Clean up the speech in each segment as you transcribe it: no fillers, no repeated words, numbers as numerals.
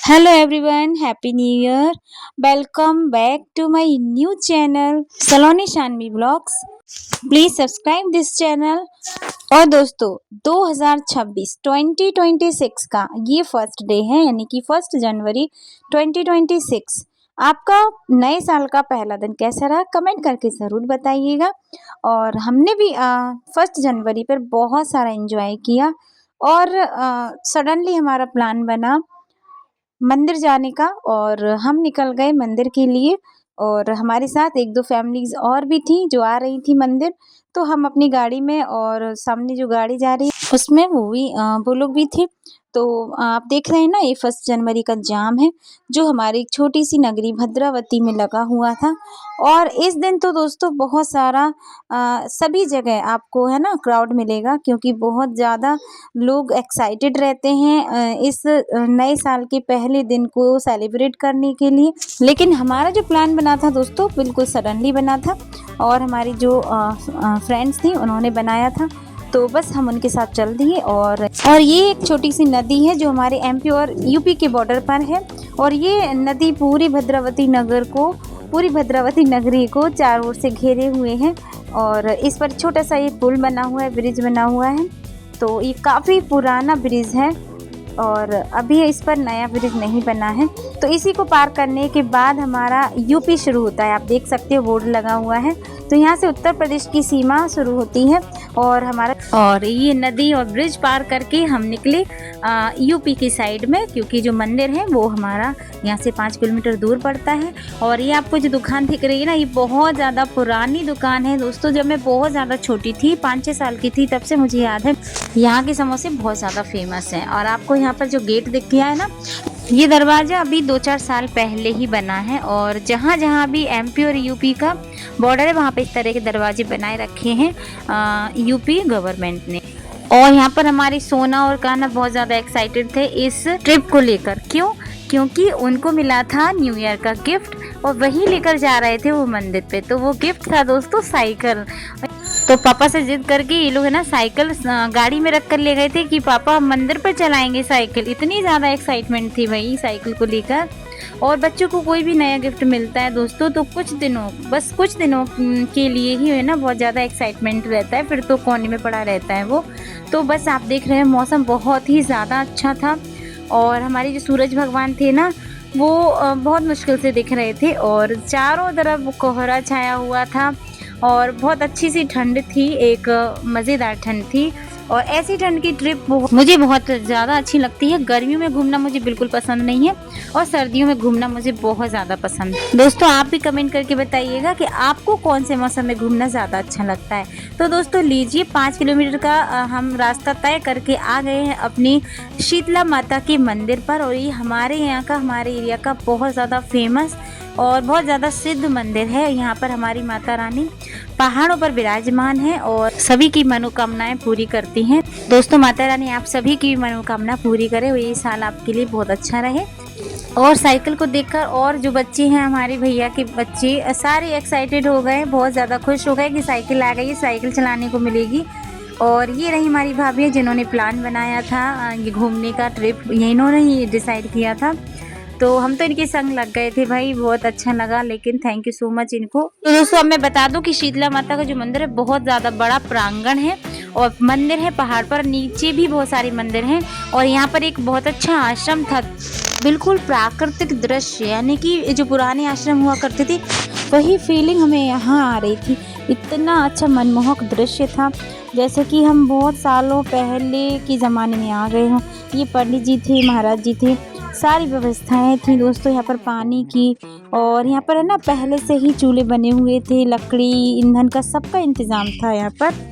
Hello everyone, Happy New Year. Welcome back to my new channel Saloni Shanvi Vlogs. Please subscribe this channel. और दोस्तों 2026 2026 का ये first day है, यानी कि 1 जनवरी 2026। आपका नए साल का पहला दिन कैसा रहा कमेंट करके ज़रूर बताइएगा। और हमने भी 1 जनवरी पर बहुत सारा एंजॉय किया और सडनली हमारा प्लान बना मंदिर जाने का और हम निकल गए मंदिर के लिए। और हमारे साथ एक दो फैमिलीज़ और भी थी जो आ रही थी मंदिर, तो हम अपनी गाड़ी में और सामने जो गाड़ी जा रही उसमें वो लोग भी थे। तो आप देख रहे हैं ना, ये 1 जनवरी का जाम है जो हमारी छोटी सी नगरी भद्रावती में लगा हुआ था। और इस दिन तो दोस्तों बहुत सारा सभी जगह आपको है ना क्राउड मिलेगा, क्योंकि बहुत ज़्यादा लोग एक्साइटेड रहते हैं इस नए साल के पहले दिन को सेलिब्रेट करने के लिए। लेकिन हमारा जो प्लान बना था दोस्तों बिल्कुल सडनली बना था, और हमारी जो फ्रेंड्स थी उन्होंने बनाया था, तो बस हम उनके साथ चल दिए। और ये एक छोटी सी नदी है जो हमारे एमपी और यूपी के बॉर्डर पर है, और ये नदी पूरी भद्रावती नगरी को चारों ओर से घेरे हुए हैं। और इस पर छोटा सा ये पुल बना हुआ है, ब्रिज बना हुआ है। तो ये काफ़ी पुराना ब्रिज है और अभी इस पर नया ब्रिज नहीं बना है। तो इसी को पार करने के बाद हमारा यूपी शुरू होता है। आप देख सकते हो बोर्ड लगा हुआ है, तो यहाँ से उत्तर प्रदेश की सीमा शुरू होती है। और ये नदी और ब्रिज पार करके हम निकले यूपी की साइड में, क्योंकि जो मंदिर है वो हमारा यहाँ से 5 किलोमीटर दूर पड़ता है। और ये आपको जो दुकान दिख रही है ना, ये बहुत ज़्यादा पुरानी दुकान है दोस्तों। जब मैं बहुत ज़्यादा छोटी थी, 5-6 साल की थी, तब से मुझे याद है यहाँ के समोसे बहुत ज़्यादा फेमस हैं। और आपको यहाँ पर जो गेट दिख गया है ना, ये दरवाज़ा अभी 2-4 साल पहले ही बना है। और जहाँ जहाँ भी एमपी और यूपी का बॉर्डर है वहाँ पे इस तरह के दरवाजे बनाए रखे हैं यूपी गवर्नमेंट ने। और यहाँ पर हमारी सोना और कान्हा बहुत ज़्यादा एक्साइटेड थे इस ट्रिप को लेकर। क्योंकि उनको मिला था न्यू ईयर का गिफ्ट और वही लेकर जा रहे थे वो मंदिर पे। तो वो गिफ्ट था दोस्तों साइकिल। तो पापा से जिद करके ये लोग है ना साइकिल गाड़ी में रख कर ले गए थे कि पापा हम मंदिर पर चलाएंगे साइकिल। इतनी ज़्यादा एक्साइटमेंट थी भाई साइकिल को लेकर। और बच्चों को कोई भी नया गिफ्ट मिलता है दोस्तों तो कुछ दिनों के लिए ही है ना बहुत ज़्यादा एक्साइटमेंट रहता है, फिर तो कोने में पड़ा रहता है वो। तो बस आप देख रहे हैं मौसम बहुत ही ज़्यादा अच्छा था, और हमारे जो सूरज भगवान थे ना वो बहुत मुश्किल से दिख रहे थे, और चारों तरफ कोहरा छाया हुआ था और बहुत अच्छी सी ठंड थी, एक मज़ेदार ठंड थी। और ऐसी ठंड की ट्रिप मुझे बहुत ज़्यादा अच्छी लगती है। गर्मियों में घूमना मुझे बिल्कुल पसंद नहीं है, और सर्दियों में घूमना मुझे बहुत ज़्यादा पसंद है। दोस्तों आप भी कमेंट करके बताइएगा कि आपको कौन से मौसम में घूमना ज़्यादा अच्छा लगता है। तो दोस्तों लीजिए 5 किलोमीटर का हम रास्ता तय करके आ गए हैं अपनी शीतला माता के मंदिर पर। और ये हमारे एरिया का बहुत ज़्यादा फेमस और बहुत ज़्यादा सिद्ध मंदिर है। यहाँ पर हमारी माता रानी पहाड़ों पर विराजमान है और सभी की मनोकामनाएं पूरी करती हैं। दोस्तों माता रानी आप सभी की मनोकामना पूरी करे और ये साल आपके लिए बहुत अच्छा रहे। और साइकिल को देखकर और जो बच्चे हैं हमारे भैया के बच्चे सारे एक्साइटेड हो गए, बहुत ज़्यादा खुश हो गए कि साइकिल आ गई, साइकिल चलाने को मिलेगी। और ये रही हमारी भाभी जिन्होंने प्लान बनाया था ये घूमने का ट्रिप, इन्होंने ही डिसाइड किया था। तो हम तो इनके संग लग गए थे भाई, बहुत अच्छा लगा। लेकिन थैंक यू सो मच इनको। तो दोस्तों अब मैं बता दूं कि शीतला माता का जो मंदिर है बहुत ज़्यादा बड़ा प्रांगण है, और मंदिर है पहाड़ पर, नीचे भी बहुत सारे मंदिर हैं। और यहाँ पर एक बहुत अच्छा आश्रम था, बिल्कुल प्राकृतिक दृश्य, यानी कि जो पुराने आश्रम हुआ करते थे वही फीलिंग हमें यहाँ आ रही थी। इतना अच्छा मनमोहक दृश्य था, जैसे कि हम बहुत सालों पहले के ज़माने में आ गए हों। ये पंडित जी थे, महाराज जी थे, सारी व्यवस्थाएं थी दोस्तों यहाँ पर पानी की। और यहाँ पर है ना पहले से ही चूल्हे बने हुए थे, लकड़ी ईंधन का सबका इंतज़ाम था यहाँ पर।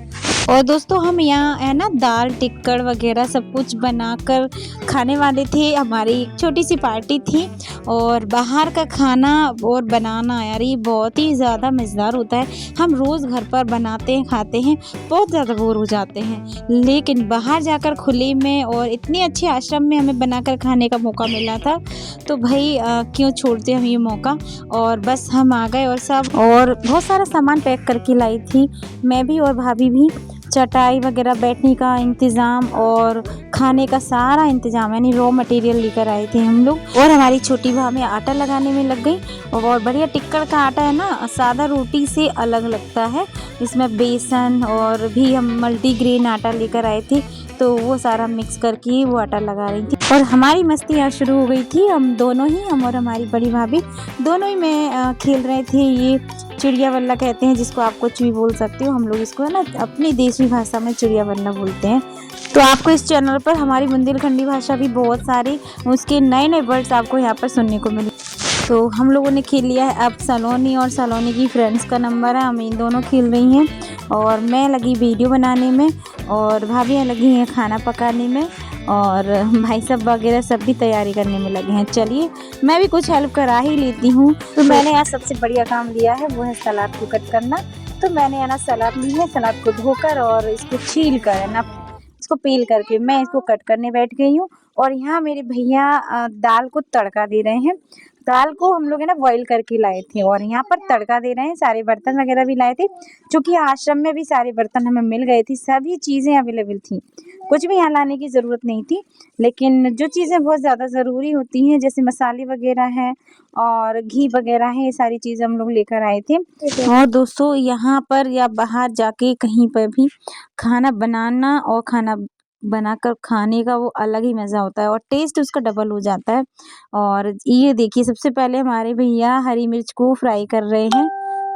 और दोस्तों हम यहाँ है ना दाल टिक्कड़ वगैरह सब कुछ बनाकर खाने वाले थे। हमारी एक छोटी सी पार्टी थी, और बाहर का खाना और बनाना यार ये बहुत ही ज़्यादा मज़ेदार होता है। हम रोज़ घर पर बनाते हैं खाते हैं, बहुत ज़्यादा बोर हो जाते हैं, लेकिन बाहर जाकर खुले में और इतने अच्छे आश्रम में हमें बनाकर खाने का मौका मिला था, तो भाई क्यों छोड़ते हम ये मौका। और बस हम आ गए और बहुत सारा सामान पैक करके लाई थी मैं भी और भाभी भी। चटाई वगैरह बैठने का इंतज़ाम और खाने का सारा इंतज़ाम, यानी रॉ मटेरियल लेकर आए थे हम लोग। और हमारी छोटी भाभी आटा लगाने में लग गई। और बढ़िया टिक्कड़ का आटा है ना, सादा रोटी से अलग लगता है। इसमें बेसन और भी हम मल्टीग्रेन आटा लेकर आए थे, तो वो सारा मिक्स करके वो आटा लगा रही थी। और हमारी मस्ती यहाँ शुरू हो गई थी। हम दोनों ही, हम और हमारी बड़ी भाभी दोनों ही में खेल रहे थे। ये चिड़िया बल्ला कहते हैं, जिसको आप कुछ भी बोल सकते हो। हम लोग इसको है ना अपनी देसी भाषा में चिड़िया बल्ला बोलते हैं। तो आपको इस चैनल पर हमारी बुंदेलखंडी भाषा भी बहुत सारी, उसके नए नए वर्ड्स आपको यहाँ पर सुनने को मिले। तो हम लोगों ने खेल लिया है। अब सलोनी और सलोनी की फ्रेंड्स का नंबर है, हम इन दोनों खेल रही हैं। और मैं लगी वीडियो बनाने में और भाभियाँ लगी हैं खाना पकाने में और भाई साहब वगैरह सब भी तैयारी करने में लगे हैं। चलिए मैं भी कुछ हेल्प करा ही लेती हूँ। तो मैंने यहाँ सबसे बढ़िया काम लिया है, वो है सलाद को कट करना। तो मैंने है ना सलाद ली है, सलाद को धोकर और इसको छील कर है ना, इसको पील करके मैं इसको कट करने बैठ गई हूँ। और यहाँ मेरे भैया दाल को तड़का दे रहे हैं। दाल को हम लोग है ना बॉईल करके लाए थे और यहाँ पर तड़का दे रहे हैं। सारे बर्तन वगैरह भी लाए थे, क्योंकि आश्रम में भी सारे बर्तन हमें मिल गए थे, सभी चीज़ें अवेलेबल थी, कुछ भी यहाँ लाने की ज़रूरत नहीं थी। लेकिन जो चीज़ें बहुत ज़्यादा ज़रूरी होती हैं, जैसे मसाले वगैरह हैं और घी वगैरह है, ये सारी चीज़ें हम लोग लेकर आए थे। और दोस्तों यहाँ पर या बाहर जाके कहीं पर भी खाना बनाना और खाना बनाकर खाने का वो अलग ही मज़ा होता है और टेस्ट उसका डबल हो जाता है। और ये देखिए, सबसे पहले हमारे भैया हरी मिर्च को फ्राई कर रहे हैं।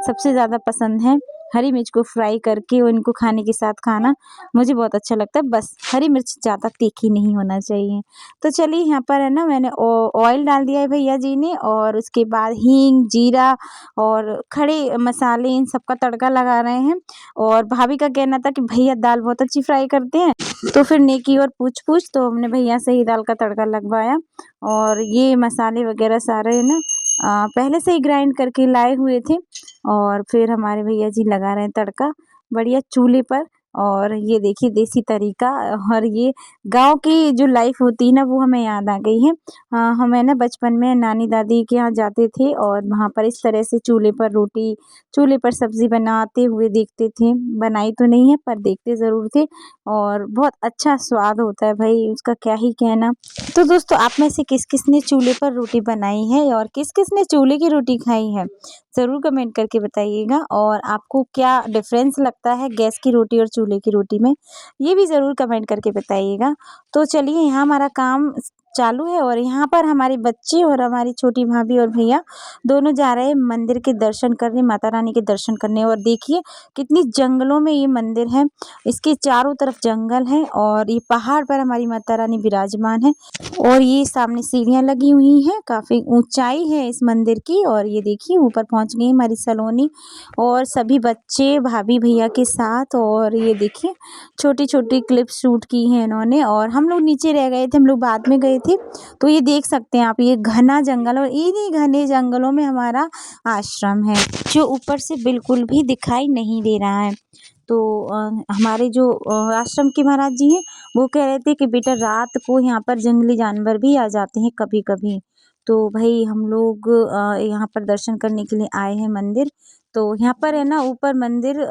सबसे ज़्यादा पसंद है हरी मिर्च को फ्राई करके उनको खाने के साथ खाना, मुझे बहुत अच्छा लगता है। बस हरी मिर्च ज़्यादा तीखी नहीं होना चाहिए। तो चलिए यहाँ पर है ना, मैंने ऑयल डाल दिया है भैया जी ने, और उसके बाद हींग, जीरा और खड़े मसाले, इन सब का तड़का लगा रहे हैं। और भाभी का कहना था कि भैया दाल बहुत अच्छी फ्राई करते हैं, तो फिर नेकी और पूछ तो हमने भैया से ही दाल का तड़का लगवाया। और ये मसाले वगैरह सारे ना पहले से ही ग्राइंड करके लाए हुए थे। और फिर हमारे भैया जी लगा रहे हैं तड़का बढ़िया चूल्हे पर। और ये देखिए देसी तरीका। और ये गांव की जो लाइफ होती है ना, वो हमें याद आ गई है। हमें ना बचपन में नानी दादी के यहाँ जाते थे और वहाँ पर इस तरह से चूल्हे पर रोटी, चूल्हे पर सब्जी बनाते हुए देखते थे। बनाई तो नहीं है पर देखते ज़रूर थे। और बहुत अच्छा स्वाद होता है भाई, उसका क्या ही कहना। तो दोस्तों, आप में से किस किस ने चूल्हे पर रोटी बनाई है और किस किस ने चूल्हे की रोटी खाई है, ज़रूर कमेंट करके बताइएगा। और आपको क्या डिफरेंस लगता है गैस की रोटी और चूल्हे की रोटी में, ये भी ज़रूर कमेंट करके बताइएगा। तो चलिए, यहाँ हमारा काम चालू है और यहाँ पर हमारे बच्चे और हमारी छोटी भाभी और भैया दोनों जा रहे हैं मंदिर के दर्शन करने, माता रानी के दर्शन करने। और देखिए कितनी जंगलों में ये मंदिर है, इसके चारों तरफ जंगल है और ये पहाड़ पर हमारी माता रानी विराजमान है। और ये सामने सीढ़ियाँ लगी हुई हैं, काफ़ी ऊंचाई है इस मंदिर की। और ये देखिए ऊपर पहुंच गई हमारी सलोनी और सभी बच्चे भाभी भैया के साथ। और ये देखिए छोटी छोटी क्लिप्स शूट की हैं इन्होंने। और हम लोग नीचे रह गए थे, हम लोग बाद में गए थे। तो ये देख सकते हैं आप, ये घना जंगल और इन्हीं घने जंगलों में हमारा आश्रम है, जो ऊपर से बिल्कुल भी दिखाई नहीं दे रहा है। तो हमारे जो आश्रम के महाराज जी हैं, वो कह रहे थे कि बेटा रात को यहाँ पर जंगली जानवर भी आ जाते हैं कभी कभी। तो भाई हम लोग यहाँ पर दर्शन करने के लिए आए हैं मंदिर। तो यहाँ पर है ना ऊपर मंदिर,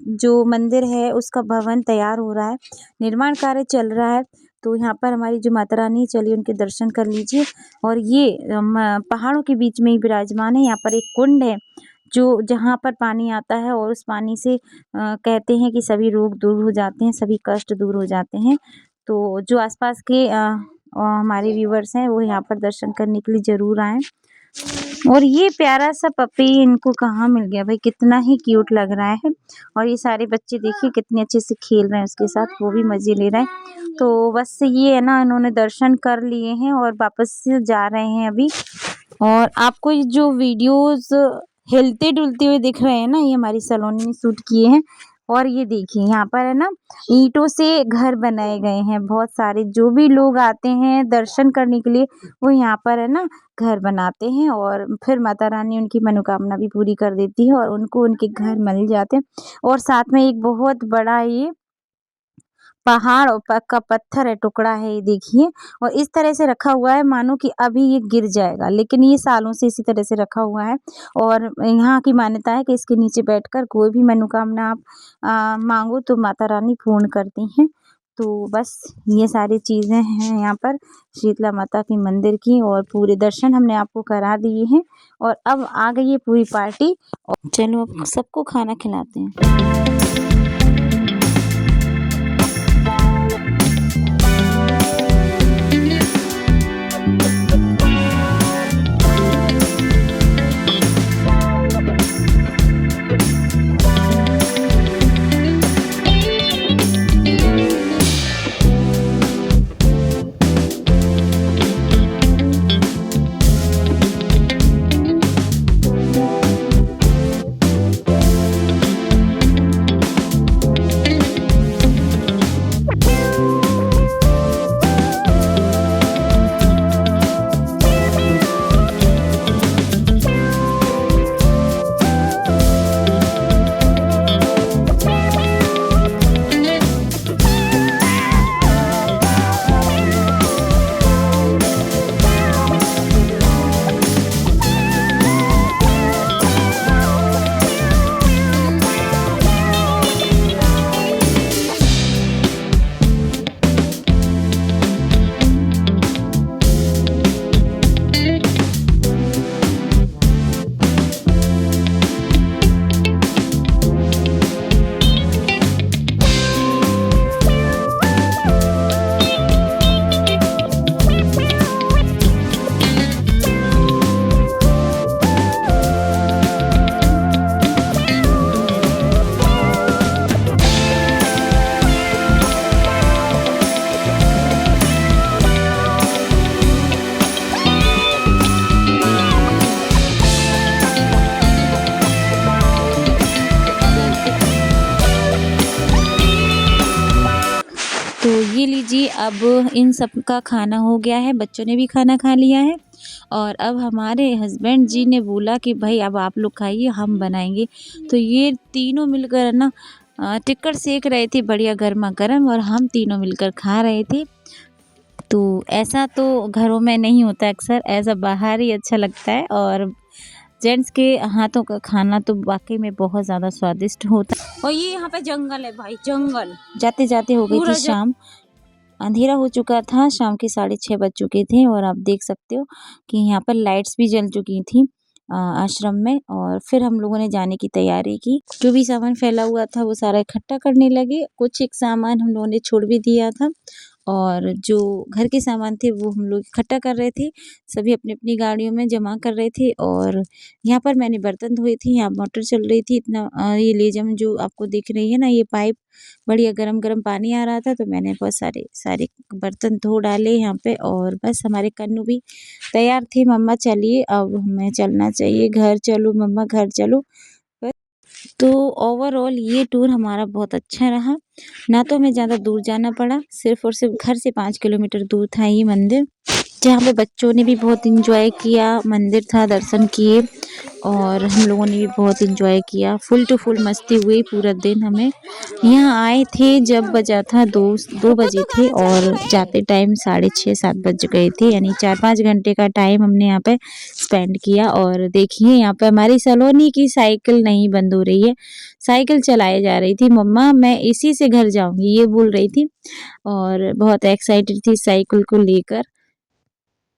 जो मंदिर है उसका भवन तैयार हो रहा है, निर्माण कार्य चल रहा है। तो यहाँ पर हमारी जो माता रानी, चलिए उनके दर्शन कर लीजिए। और ये पहाड़ों के बीच में ही विराजमान है। यहाँ पर एक कुंड है, जो जहाँ पर पानी आता है और उस पानी से कहते हैं कि सभी रोग दूर हो जाते हैं, सभी कष्ट दूर हो जाते हैं। तो जो आसपास के हमारे व्यूवर्स हैं, वो यहाँ पर दर्शन करने के लिए ज़रूर आएँ। और ये प्यारा सा पपी इनको कहाँ मिल गया भाई, कितना ही क्यूट लग रहा है। और ये सारे बच्चे देखिए कितने अच्छे से खेल रहे हैं उसके साथ, वो भी मज़े ले रहे हैं। तो बस ये है ना, इन्होंने दर्शन कर लिए हैं और वापस से जा रहे हैं अभी। और आपको ये जो वीडियोस हिलते डुलते हुए दिख रहे हैं ना, ये हमारी सलोनी ने शूट किए हैं। और ये देखिए यहाँ पर है ना ईंटों से घर बनाए गए हैं बहुत सारे। जो भी लोग आते हैं दर्शन करने के लिए, वो यहाँ पर है ना घर बनाते हैं और फिर माता रानी उनकी मनोकामना भी पूरी कर देती है और उनको उनके घर मिल जाते हैं। और साथ में एक बहुत बड़ा ये पहाड़ का पत्थर है, टुकड़ा है ये देखिए। और इस तरह से रखा हुआ है मानो कि अभी ये गिर जाएगा, लेकिन ये सालों से इसी तरह से रखा हुआ है। और यहाँ की मान्यता है कि इसके नीचे बैठकर कोई भी मनोकामना आप मांगो तो माता रानी पूर्ण करती हैं। तो बस ये सारी चीज़ें हैं यहाँ पर शीतला माता के मंदिर की, और पूरे दर्शन हमने आपको करा दिए हैं। और अब आ गई है पूरी पार्टी, और चलो अब सबको खाना खिलाते हैं। तो ये लीजिए, अब इन सब का खाना हो गया है, बच्चों ने भी खाना खा लिया है। और अब हमारे हस्बैंड जी ने बोला कि भाई अब आप लोग खाइए, हम बनाएंगे। तो ये तीनों मिलकर ना टिक्कर सेक रहे थे बढ़िया गर्मा गर्म, और हम तीनों मिलकर खा रहे थे। तो ऐसा तो घरों में नहीं होता अक्सर, ऐसा बाहर ही अच्छा लगता है। और जेंट्स के हाथों का खाना तो वाकई में बहुत ज़्यादा स्वादिष्ट होता है। और ये यहाँ पे जंगल है भाई, जंगल। जाते जाते हो गई थी शाम, अंधेरा हो चुका था, शाम के 6:30 बज चुके थे। और आप देख सकते हो कि यहाँ पर लाइट्स भी जल चुकी थी आश्रम में। और फिर हम लोगों ने जाने की तैयारी की। जो भी सामान फैला हुआ था वो सारा इकट्ठा करने लगे। कुछ एक सामान हम लोगों ने छोड़ भी दिया था, और जो घर के सामान थे वो हम लोग इकट्ठा कर रहे थे, सभी अपनी अपनी गाड़ियों में जमा कर रहे थे। और यहाँ पर मैंने बर्तन धोए थे, यहाँ मोटर चल रही थी। इतना ये लेजम जो आपको दिख रही है ना, ये पाइप बढ़िया गरम गरम पानी आ रहा था, तो मैंने बहुत सारे सारे बर्तन धो डाले यहाँ पे। और बस हमारे कन्नू भी तैयार थे, मम्मा चलिए अब हमें चलना चाहिए, घर चलो मम्मा घर चलो। तो ओवरऑल ये टूर हमारा बहुत अच्छा रहा। ना तो हमें ज़्यादा दूर जाना पड़ा, सिर्फ और सिर्फ घर से 5 किलोमीटर दूर था ये मंदिर, जहाँ पे बच्चों ने भी बहुत एंजॉय किया। मंदिर था, दर्शन किए, और हम लोगों ने भी बहुत एंजॉय किया। फुल टू फुल मस्ती हुई पूरा दिन। हमें यहाँ आए थे जब बजा था 2 बजे थे, और जाते टाइम 6:30-7 बज गए थे, यानी 4-5 घंटे का टाइम हमने यहाँ पे स्पेंड किया। और देखिए यहाँ पे हमारी सलोनी की साइकिल नहीं बंद हो रही है, साइकिल चलाए जा रही थी। मम्मा मैं इसी से घर जाऊंगी ये बोल रही थी, और बहुत एक्साइटेड थी साइकिल को लेकर।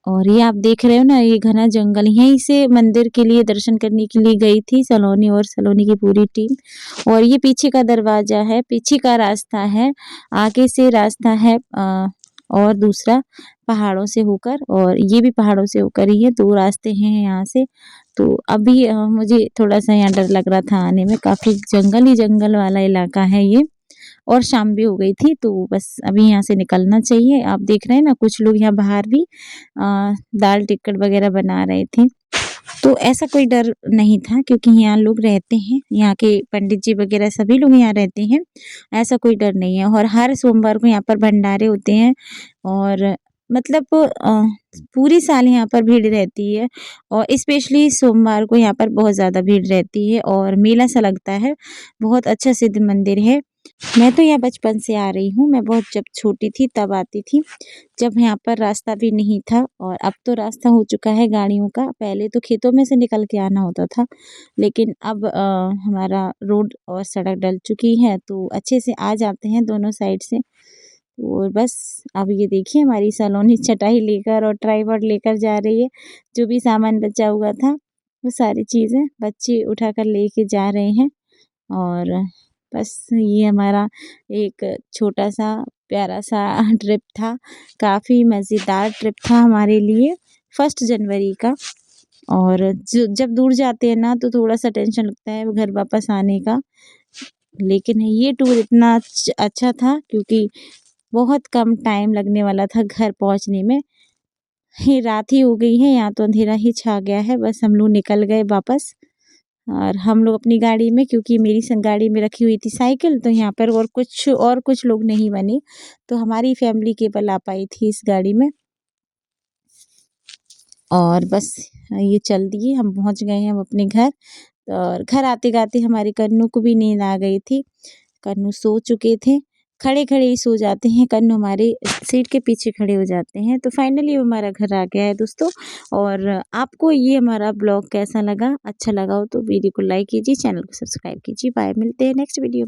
और ये आप देख रहे हो ना, ये घना जंगल, यहीं से मंदिर के लिए दर्शन करने के लिए गई थी सलोनी और सलोनी की पूरी टीम। और ये पीछे का दरवाजा है, पीछे का रास्ता है, आगे से रास्ता है और दूसरा पहाड़ों से होकर, और ये भी पहाड़ों से होकर ही है, 2 रास्ते हैं यहाँ से। तो अभी मुझे थोड़ा सा यहाँ डर लग रहा था आने में, काफ़ी जंगल ही जंगल वाला इलाका है ये। और शाम भी हो गई थी, तो बस अभी यहाँ से निकलना चाहिए। आप देख रहे हैं ना, कुछ लोग यहाँ बाहर भी दाल टिक्कड़ वगैरह बना रहे थे। तो ऐसा कोई डर नहीं था, क्योंकि यहाँ लोग रहते हैं, यहाँ के पंडित जी वगैरह सभी लोग यहाँ रहते हैं, ऐसा कोई डर नहीं है। और हर सोमवार को यहाँ पर भंडारे होते हैं, और मतलब पूरी साल यहाँ पर भीड़ रहती है, और स्पेशली सोमवार को यहाँ पर बहुत ज़्यादा भीड़ रहती है, और मेला सा लगता है। बहुत अच्छा सिद्ध मंदिर है। मैं तो यहाँ बचपन से आ रही हूँ। मैं बहुत जब छोटी थी तब आती थी, जब यहाँ पर रास्ता भी नहीं था और अब तो रास्ता हो चुका है गाड़ियों का। पहले तो खेतों में से निकल के आना होता था, लेकिन अब हमारा रोड और सड़क डल चुकी है तो अच्छे से आ जाते हैं दोनों साइड से। और बस अब ये देखिए हमारी सलोनी चटाई लेकर और ट्राइपॉड लेकर जा रही है। जो भी सामान बचा हुआ था, वो सारी चीज़ें बच्चे उठाकर लेके जा रहे हैं। और बस ये हमारा एक छोटा-सा प्यारा-सा ट्रिप था। काफ़ी मज़ेदार ट्रिप था हमारे लिए, फर्स्ट जनवरी का। और जब दूर जाते हैं ना तो थोड़ा-सा टेंशन लगता है घर वापस आने का। लेकिन ये टूर इतना अच्छा था क्योंकि बहुत कम टाइम लगने वाला था घर पहुँचने में। ही रात ही हो गई है, यहाँ तो अंधेरा ही छा गया है। बस हम लोग निकल गए वापस। और हम लोग अपनी गाड़ी में, क्योंकि मेरी गाड़ी में रखी हुई थी साइकिल, तो यहाँ पर और कुछ लोग नहीं बने, तो हमारी फैमिली केवल आ पाई थी इस गाड़ी में। और बस ये चल दिए, हम पहुँच गए हैं अब अपने घर। और घर आते-आते हमारे कन्नू को भी नींद आ गई थी। कन्नू सो चुके थे, खड़े-खड़े ही सो जाते हैं कन्नू, हमारे सीट के पीछे खड़े हो जाते हैं। तो फाइनली वो हमारा घर आ गया है दोस्तों। और आपको ये हमारा ब्लॉग कैसा लगा? अच्छा लगा हो तो वीडियो को लाइक कीजिए, चैनल को सब्सक्राइब कीजिए। बाय, मिलते हैं नेक्स्ट वीडियो में।